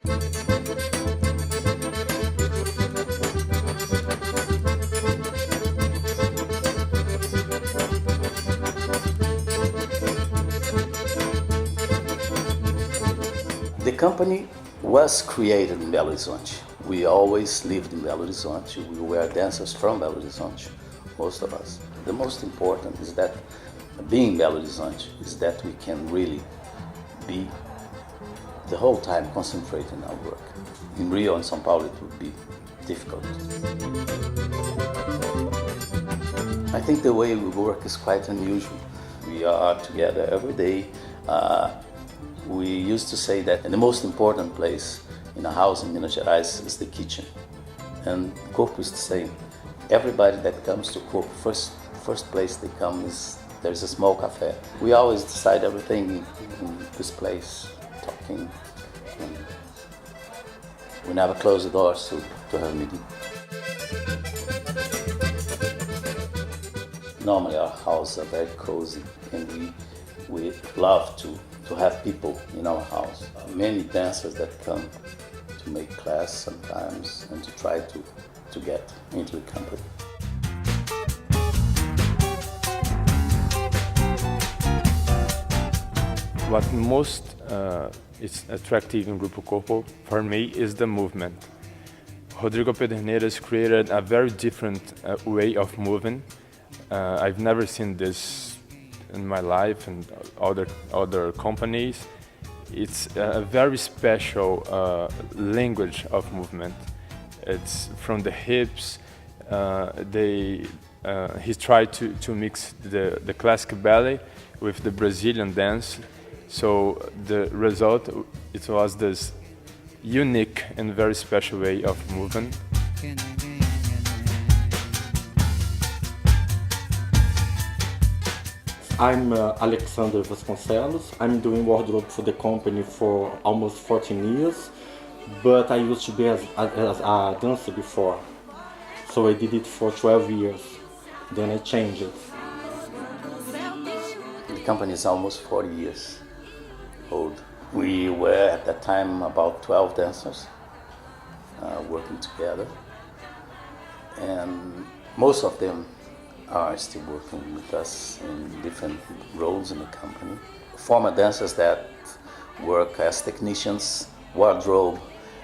The company was created in Belo Horizonte. We always lived in Belo Horizonte. We were dancers from Belo Horizonte, most of us. The most important is that being Belo Horizonte is that we can really be the whole time concentrating on our work. In Rio and São Paulo it would be difficult. I think the way we work is quite unusual. We are together every day. We used to say that the most important place in a house in Minas Gerais is the kitchen. And Corpo is the same. Everybody that comes to Corpo, first place they come is there's a small cafe. We always decide everything in this place, talking. And we never close the doors to have a meeting. Normally our houses are very cozy and we love to have people in our house. Many dancers that come to make class sometimes and to try to get into the company. What most is attractive in Grupo Corpo for me is the movement. Rodrigo Pederneiras created a very different way of moving. I've never seen this in my life and other companies. It's a very special language of movement. It's from the hips. He tried to mix the classical ballet with the Brazilian dance. So the result, it was this unique and very special way of moving. I'm Alexander Vasconcelos. I'm doing wardrobe for the company for almost 14 years, but I used to be as a dancer before. So I did it for 12 years, then I changed it. The company is almost 40 years old. We were at that time about 12 dancers working together, and most of them are still working with us in different roles in the company. Former dancers that work as technicians, wardrobe.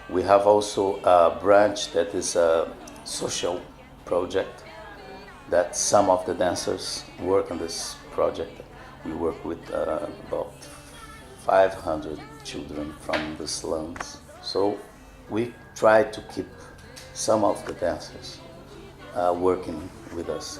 We have also a branch that is a social project that some of the dancers work on this project. We work with about 500 children from the slums. So we try to keep some of the dancers working with us.